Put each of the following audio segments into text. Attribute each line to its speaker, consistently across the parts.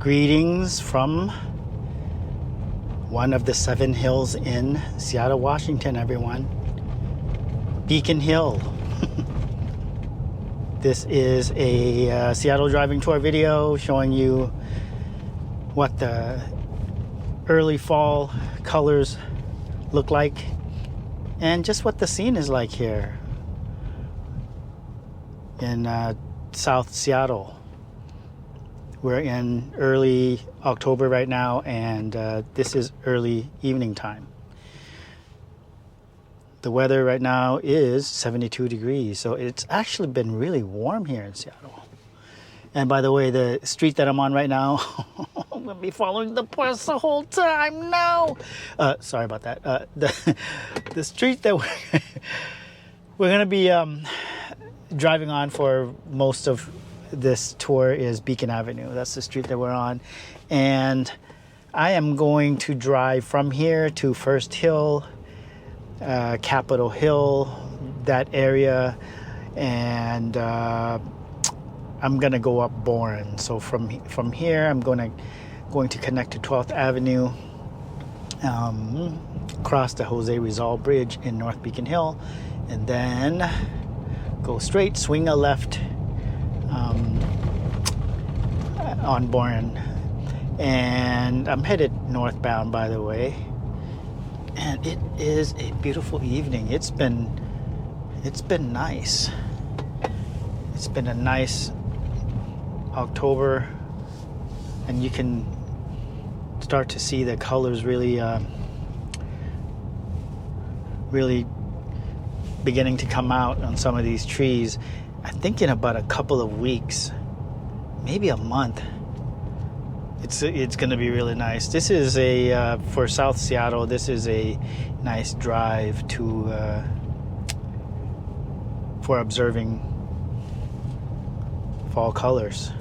Speaker 1: Greetings from one of the 7 hills in Seattle, Washington, everyone. Beacon Hill. This is a Seattle driving tour video showing you what the early fall colors look like and just what the scene is like here in South Seattle. We're in early October right now, and this is early evening time. The weather right now is 72 degrees, so it's actually been really warm here in Seattle. And by the way, the street that I'm on right now, I'm going to be following the bus the whole time. No! Sorry about that. The street that we're going to be driving on for most of this tour is Beacon Avenue. That's the street that we're on. And I am going to drive from here to First Hill, Capitol Hill, that area, and I'm gonna go up Bourne. So from here, I'm going to connect to 12th Avenue, cross the Jose Rizal Bridge in North Beacon Hill, and then go straight, swing a left on Bourne. And I'm headed northbound, by the way. And it is a beautiful evening. It's been nice. It's been a nice October, and you can start to see the colors really beginning to come out on some of these trees. I think in about a couple of weeks, maybe a month, it's going to be really nice. This is for South Seattle, this is a nice drive for observing fall colors.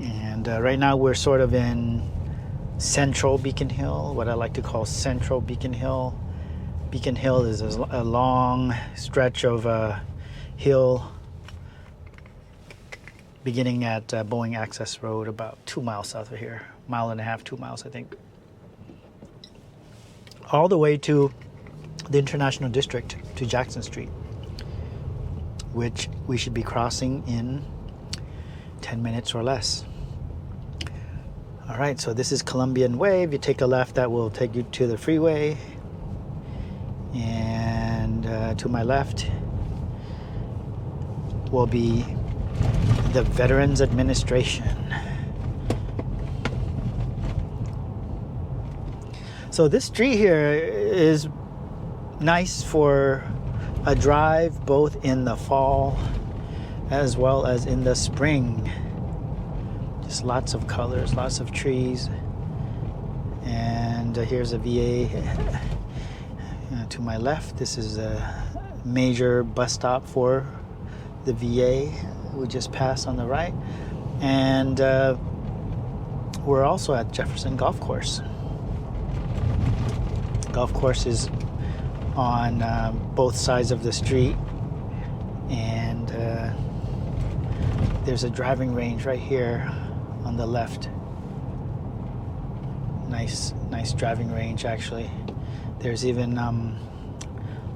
Speaker 1: And right now we're sort of in central Beacon Hill, what I like to call central Beacon Hill. Beacon Hill is a long stretch of hill beginning at Boeing Access Road, about 2 miles south of here. 1.5 miles, 2 miles, I think. All the way to the International District, to Jackson Street, which we should be crossing in 10 minutes or less. All right, so this is Columbian Way. If you take a left, that will take you to the freeway. And to my left will be the Veterans Administration. So this street here is nice for a drive both in the fall as well as in the spring. Just lots of colors, lots of trees. And here's a VA. To my left, this is a major bus stop for the VA. We just passed on the right. And we're also at Jefferson Golf Course. Golf course is on both sides of the street. And there's a driving range right here on the left. Nice driving range, actually. There's even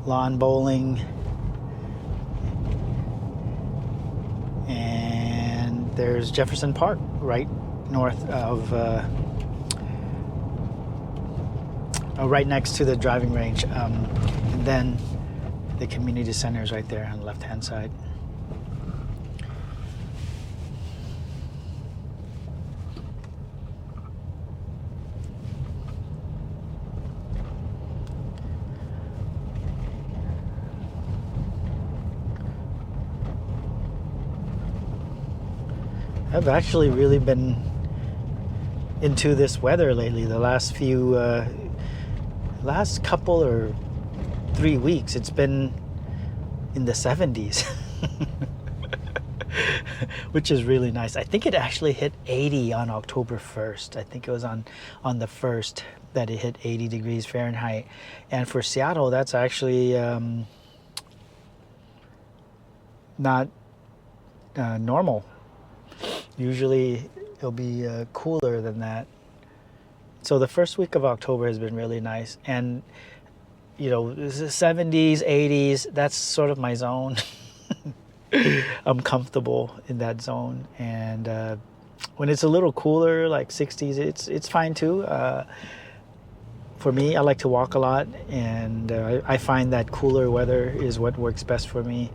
Speaker 1: lawn bowling. And there's Jefferson Park right north of, right next to the driving range. And then the community center is right there on the left-hand side. I've actually really been into this weather lately. The last couple or 3 weeks, it's been in the 70s, which is really nice. I think it actually hit 80 on October 1st. I think it was on the 1st that it hit 80 degrees Fahrenheit. And for Seattle, that's actually not normal. Usually it'll be cooler than that. So the first week of October has been really nice. And, you know, 70s, 80s, that's sort of my zone. I'm comfortable in that zone. And when it's a little cooler, like 60s, it's fine too. For me, I like to walk a lot, and I find that cooler weather is what works best for me.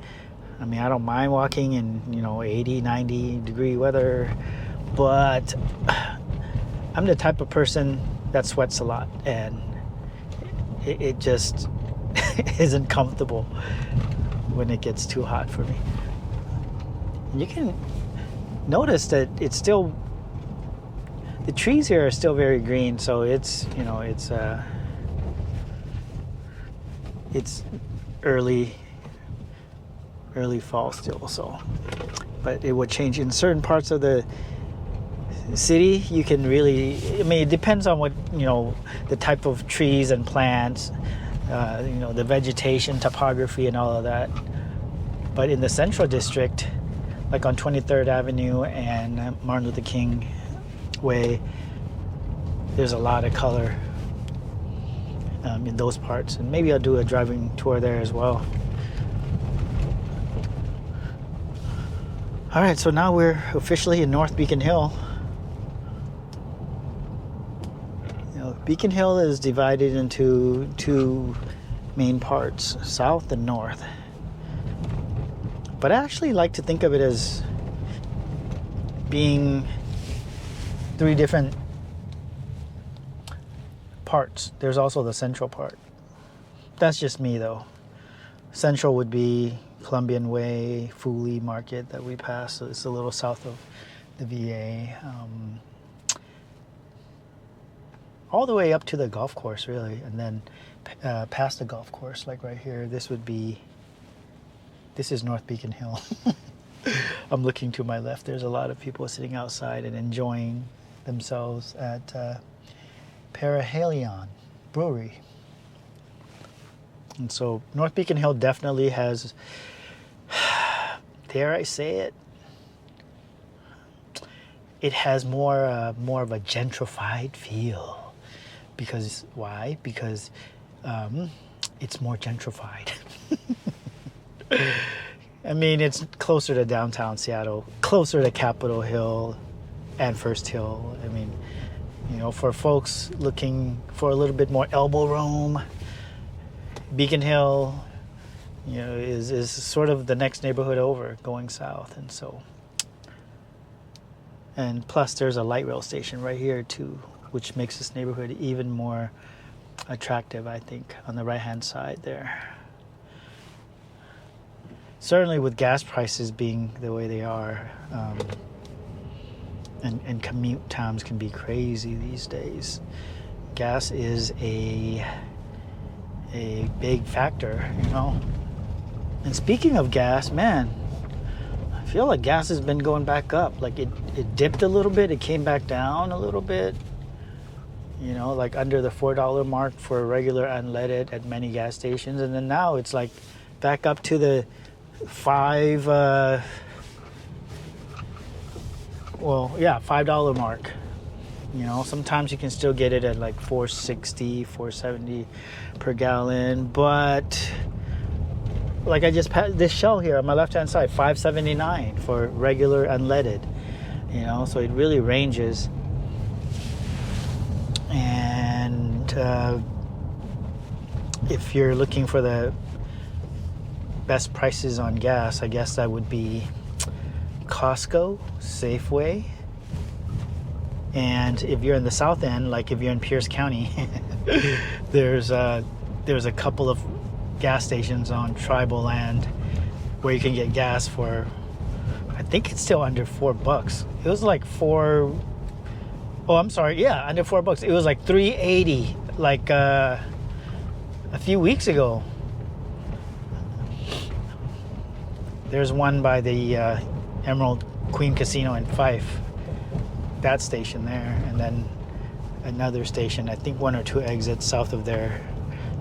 Speaker 1: I mean, I don't mind walking in, you know, 80, 90 degree weather, but I'm the type of person that sweats a lot, and it just isn't comfortable when it gets too hot for me. And you can notice that it's still, the trees here are still very green, so it's, you know, it's early fall still, so, but it would change in certain parts of the city. You can really, I mean, it depends on what, you know, the type of trees and plants, you know, the vegetation, topography, and all of that. But in the Central District, like on 23rd Avenue and Martin Luther King Way, there's a lot of color in those parts, and maybe I'll do a driving tour there as well. All right, so now we're officially in North Beacon Hill. You know, Beacon Hill is divided into two main parts, south and north. But I actually like to think of it as being three different parts. There's also the central part. That's just me, though. Central would be Columbian Way, Foley Market that we pass. So it's a little south of the VA. All the way up to the golf course, really. And then past the golf course, like right here, this is North Beacon Hill. I'm looking to my left. There's a lot of people sitting outside and enjoying themselves at Perihelion Brewery. And so North Beacon Hill definitely has, dare I say it, it has more of a gentrified feel. Because why? Because it's more gentrified. I mean, it's closer to downtown Seattle, closer to Capitol Hill and First Hill. I mean, you know, for folks looking for a little bit more elbow room, Beacon Hill, you know, is sort of the next neighborhood over going south. And so, and plus there's a light rail station right here too, which makes this neighborhood even more attractive, I think, on the right-hand side there. Certainly with gas prices being the way they are, and commute times can be crazy these days. Gas is a big factor, you know. And speaking of gas, man, I feel like gas has been going back up. Like it dipped a little bit, it came back down a little bit. You know, like under the $4 mark for regular unleaded at many gas stations, and then now it's like back up to the $5 mark. You know, sometimes you can still get it at like $4.60, $4.70 per gallon, but like I just passed this Shell here on my left-hand side, $5.79 for regular unleaded. You know, so it really ranges. And if you're looking for the best prices on gas, I guess that would be Costco, Safeway, and if you're in the south end, like if you're in Pierce County, there's a couple of gas stations on tribal land where you can get gas for, I think it's still under $4. It was like under $4. It was like $3.80 like a few weeks ago. There's one by the Emerald Queen Casino in Fife, that station there, and then another station, I think one or two exits south of there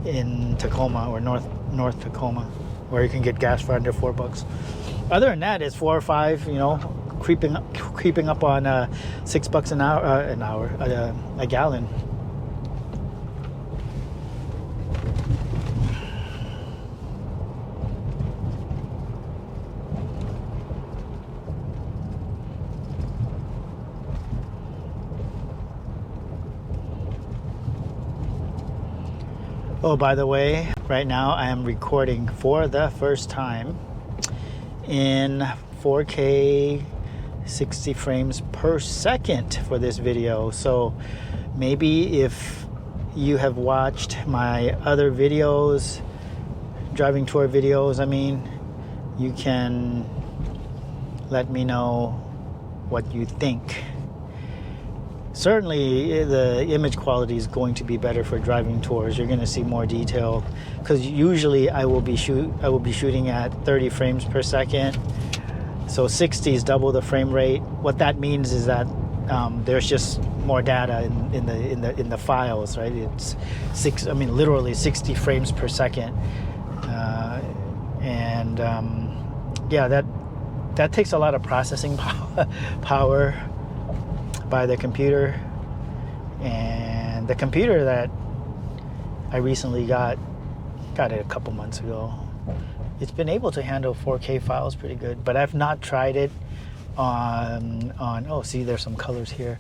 Speaker 1: in Tacoma or North Tacoma, where you can get gas for under $4. Other than that, it's $4 or $5, you know, creeping up on $6 a gallon. Oh, by the way, right now I am recording for the first time in 4K 60 frames per second for this video. So maybe if you have watched my other videos, driving tour videos, you can let me know what you think. Certainly the image quality is going to be better for driving tours. You're going to see more detail, because usually I will be shooting at 30 frames per second. So 60 is double the frame rate. What that means is that there's just more data in the files, right? It's literally 60 frames per second, yeah, that takes a lot of processing power by the computer. And the computer that I recently got it a couple months ago, it's been able to handle 4K files pretty good, but I've not tried it on oh, see, there's some colors here.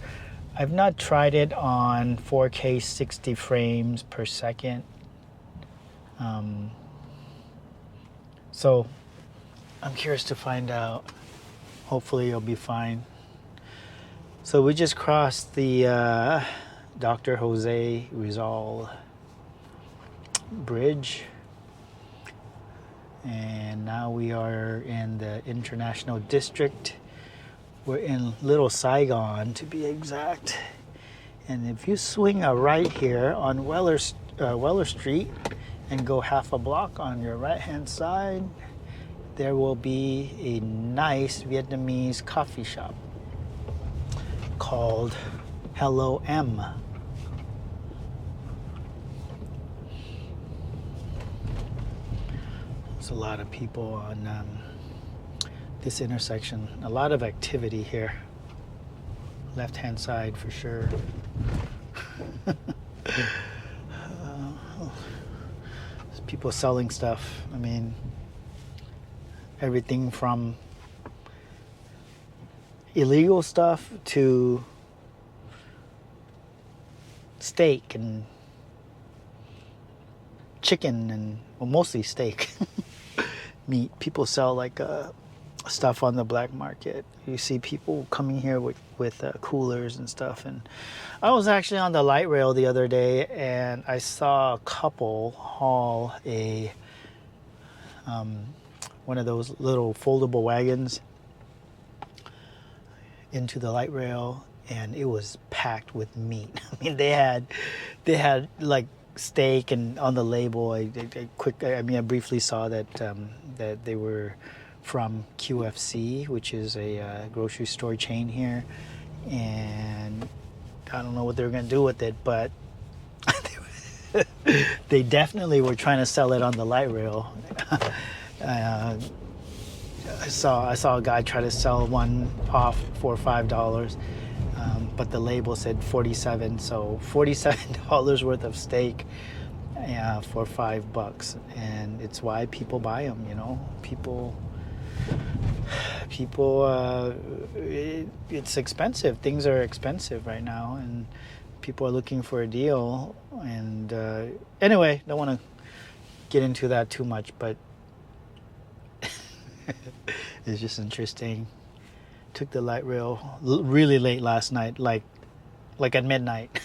Speaker 1: I've not tried it on 4K 60 frames per second. So I'm curious to find out. Hopefully it'll be fine. So we just crossed the Dr. Jose Rizal Bridge, and now we are in the International District. We're in Little Saigon, to be exact. And if you swing a right here on Weller Street and go half a block on your right-hand side, there will be a nice Vietnamese coffee shop called Hello M. There's a lot of people on this intersection. A lot of activity here. Left-hand side for sure. There's people selling stuff. Everything from illegal stuff to steak and chicken, and mostly steak. Meat. People sell stuff on the black market. You see people coming here with coolers and stuff. And I was actually on the light rail the other day, and I saw a couple haul one of those little foldable wagons into the light rail, and it was packed with meat. They had like steak, and on the label, I briefly saw that that they were from QFC, which is a grocery store chain here, and I don't know what they were going to do with it, but they definitely were trying to sell it on the light rail. I saw a guy try to sell one off for $5, but the label said $47, so $47 worth of steak for $5, and it's why people buy them. It's expensive. Things are expensive right now, and people are looking for a deal. And anyway, don't want to get into that too much, but it's just interesting. Took the light rail really late last night, like at midnight,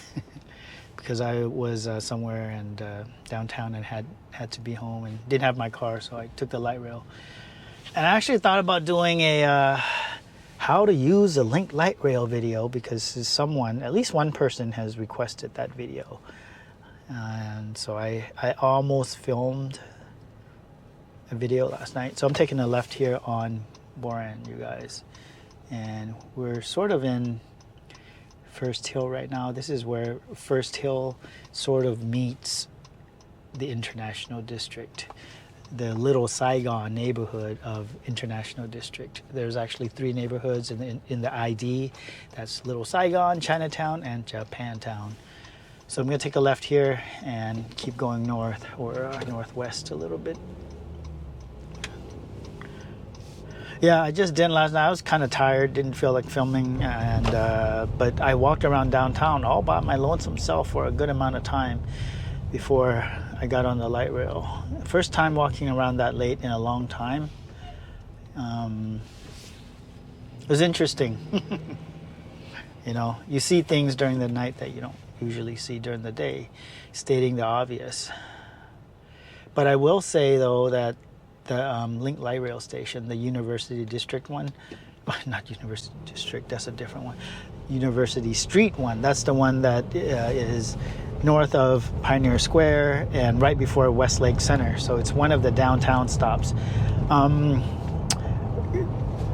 Speaker 1: because I was somewhere and downtown and had to be home and didn't have my car, so I took the light rail. And I actually thought about doing a how to use a linked light rail video, because at least one person has requested that video. And so I almost filmed a video last night. So I'm taking a left here on Boran, you guys. And we're sort of in First Hill right now. This is where First Hill sort of meets the International District. the Little Saigon neighborhood of International District. There's actually 3 neighborhoods in the ID. That's Little Saigon, Chinatown, and Japantown. So I'm going to take a left here and keep going north or northwest a little bit. Yeah, I just didn't last night. I was kind of tired, didn't feel like filming, and but I walked around downtown all by my lonesome self for a good amount of time before I got on the light rail. First time walking around that late in a long time. It was interesting. You know, you see things during the night that you don't usually see during the day, stating the obvious. But I will say, though, that the Link Light Rail Station, the University District one, not University District, that's a different one. University Street one, that's the one that is north of Pioneer Square and right before Westlake Center. So it's one of the downtown stops. You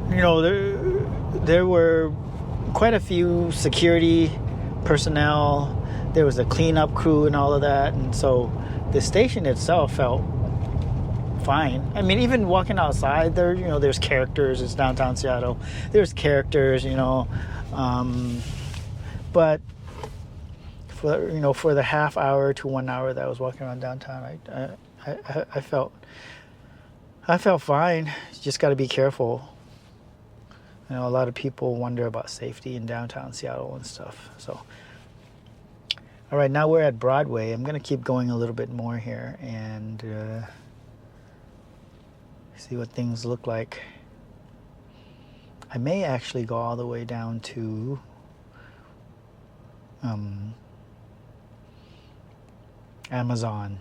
Speaker 1: know, there were quite a few security personnel. There was a cleanup crew and all of that. And so the station itself felt fine. I mean, even walking outside there, you know, there's characters. It's downtown Seattle. There's characters, you know. But for the half hour to 1 hour that I was walking around downtown, I felt fine. You just got to be careful. You know, a lot of people wonder about safety in downtown Seattle and stuff. So, all right, now we're at Broadway. I'm gonna keep going a little bit more here and see what things look like. I may actually go all the way down to Amazon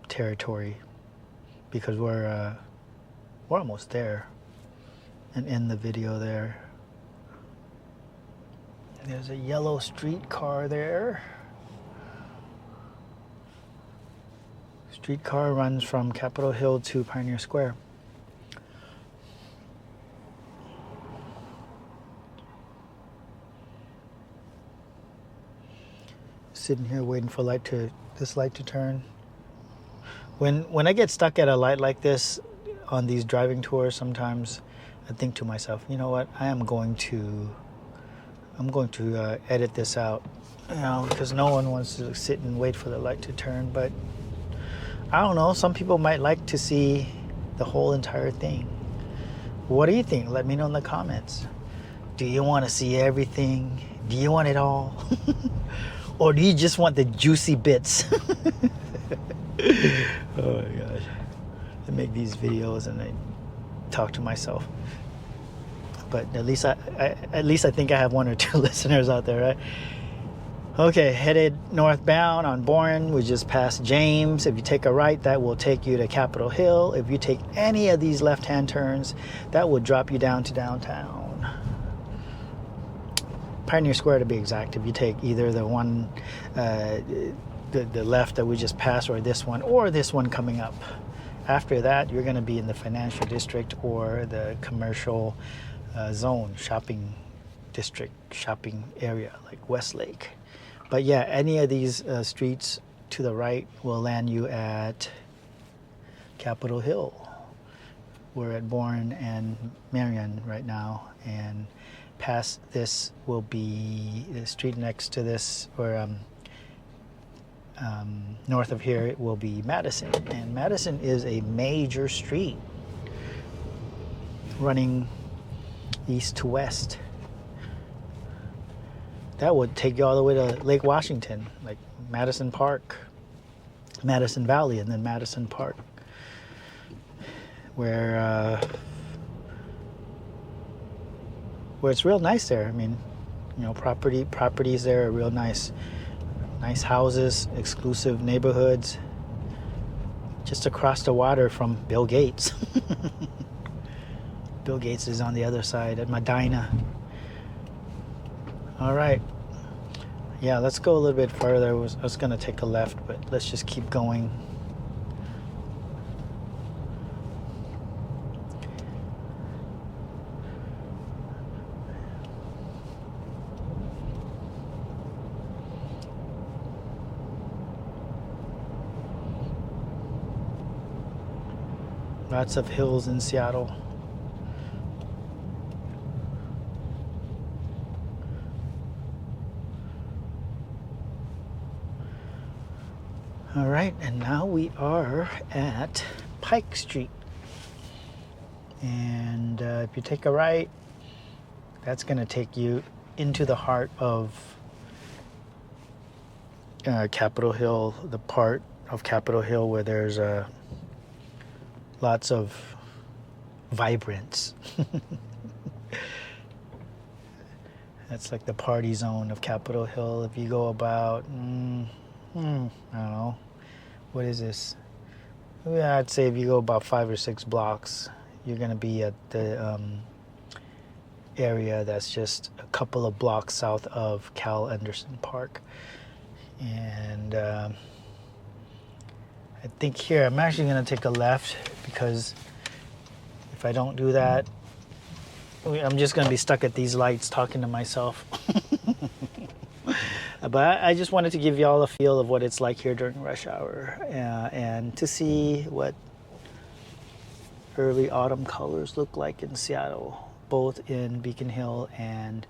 Speaker 1: territory because we're almost there and end the video there. There's a yellow streetcar there. Streetcar runs from Capitol Hill to Pioneer Square. Sitting here waiting for this light to turn. When I get stuck at a light like this on these driving tours, sometimes I think to myself, you know what? I'm going to edit this out, you know, because no one wants to sit and wait for the light to turn. But I don't know. Some people might like to see the whole entire thing. What do you think? Let me know in the comments. Do you want to see everything? Do you want it all? Or do you just want the juicy bits? Oh my gosh. I make these videos and I talk to myself. But at least I think I have 1 or 2 listeners out there, right? Okay, headed northbound on Bourne. We just passed James. If you take a right, that will take you to Capitol Hill. If you take any of these left-hand turns, that will drop you down to downtown. Pioneer Square to be exact. If you take either the one, the left that we just passed, or this one coming up. After that, you're going to be in the financial district or the commercial zone, shopping district, shopping area like Westlake. But yeah, any of these streets to the right will land you at Capitol Hill. We're at Bourne and Marion right now, and past this will be the street next to this, or north of here it will be Madison. And Madison is a major street running east to west. That would take you all the way to Lake Washington, like Madison Park, Madison Valley, and then Madison Park, where it's real nice there. I mean, you know, properties there are real nice. Nice houses, exclusive neighborhoods, just across the water from Bill Gates. Bill Gates is on the other side at Medina. All right. Yeah, let's go a little bit further. I was going to take a left, but let's just keep going. Lots of hills in Seattle. All right, and now we are at Pike Street. And if you take a right, that's going to take you into the heart of Capitol Hill, the part of Capitol Hill where there's lots of vibrance. That's like the party zone of Capitol Hill. If you go about, I don't know, what is this? Yeah, I'd say if you go about 5 or 6 blocks, you're going to be at the area that's just a couple of blocks south of Cal Anderson Park. And I think here, I'm actually going to take a left, because if I don't do that, I'm just going to be stuck at these lights talking to myself. But I just wanted to give you all a feel of what it's like here during rush hour, and to see what early autumn colors look like in Seattle, both in Beacon Hill and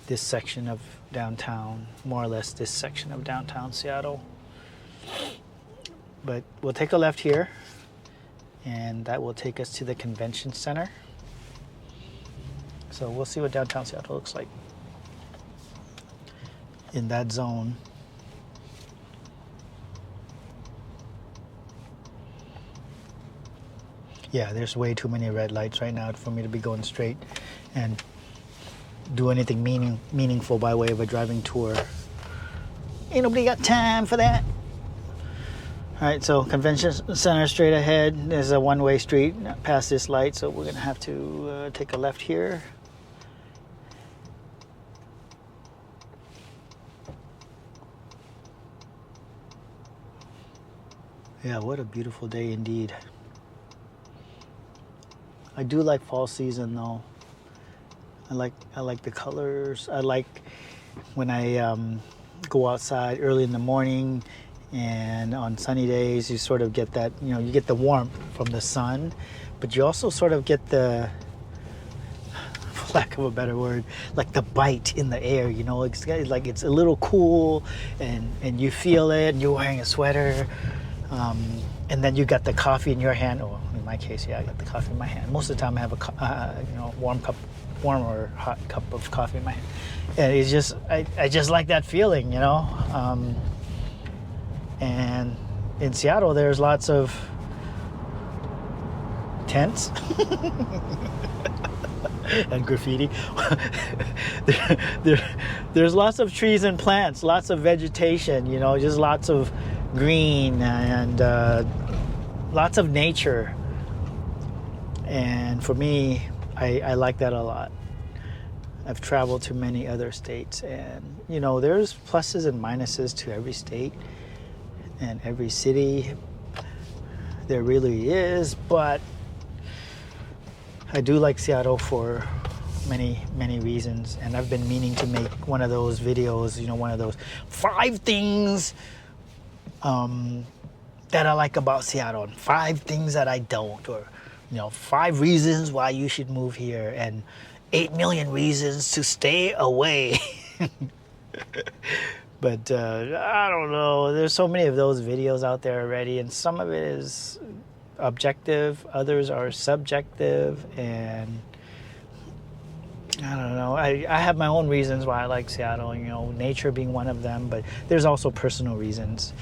Speaker 1: this section of downtown, more or less this section of downtown Seattle. But we'll take a left here, and that will take us to the convention center. So we'll see what downtown Seattle looks like in that zone. Yeah, there's way too many red lights right now for me to be going straight and do anything meaningful by way of a driving tour. Ain't nobody got time for that. All right, so convention center straight ahead. There's a one-way street past this light, so we're gonna have to take a left here. Yeah, what a beautiful day indeed. I do like fall season though. I like the colors. I like when I go outside early in the morning, and on sunny days you sort of get that, you get the warmth from the sun, but you also sort of get the, for lack of a better word, like the bite in the air, it's like it's a little cool, and you feel it, and you're wearing a sweater. And then you got the coffee in your hand, or in my case, I got the coffee in my hand. Most of the time I have a warm or hot cup of coffee in my hand. And it's just, I just like that feeling, And in Seattle, there's lots of tents and graffiti. There's lots of trees and plants, lots of vegetation, just lots of green and lots of nature. And for me, I like that a lot. I've traveled to many other states, and there's pluses and minuses to every state and every city. There really is, but I do like Seattle for many reasons, and I've been meaning to make one of those videos, one of those 5 things that I like about Seattle, and 5 things that I don't, or 5 reasons why you should move here, and 8 million reasons to stay away. But I don't know, there's so many of those videos out there already, and some of it is objective, others are subjective, and I don't know. I have my own reasons why I like Seattle, nature being one of them, but there's also personal reasons.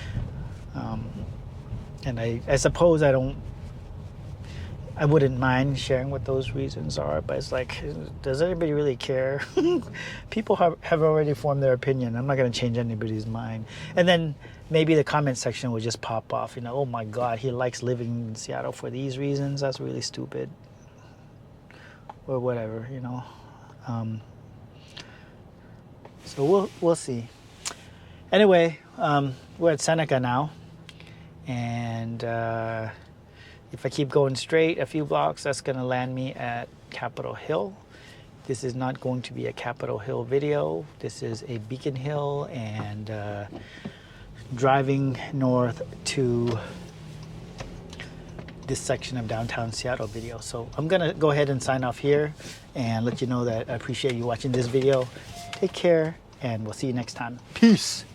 Speaker 1: And I suppose I wouldn't mind sharing what those reasons are, but it's like, does anybody really care? People have already formed their opinion. I'm not going to change anybody's mind. And then maybe the comment section will just pop off, oh my God, he likes living in Seattle for these reasons. That's really stupid. Or whatever, So we'll see. Anyway, we're at Seneca now. And if I keep going straight a few blocks, that's going to land me at Capitol Hill. This is not going to be a Capitol Hill video. This is a Beacon Hill, and driving north to this section of downtown Seattle video. So I'm gonna go ahead and sign off here and let you know that I appreciate you watching this video. Take care, and we'll see you next time. Peace.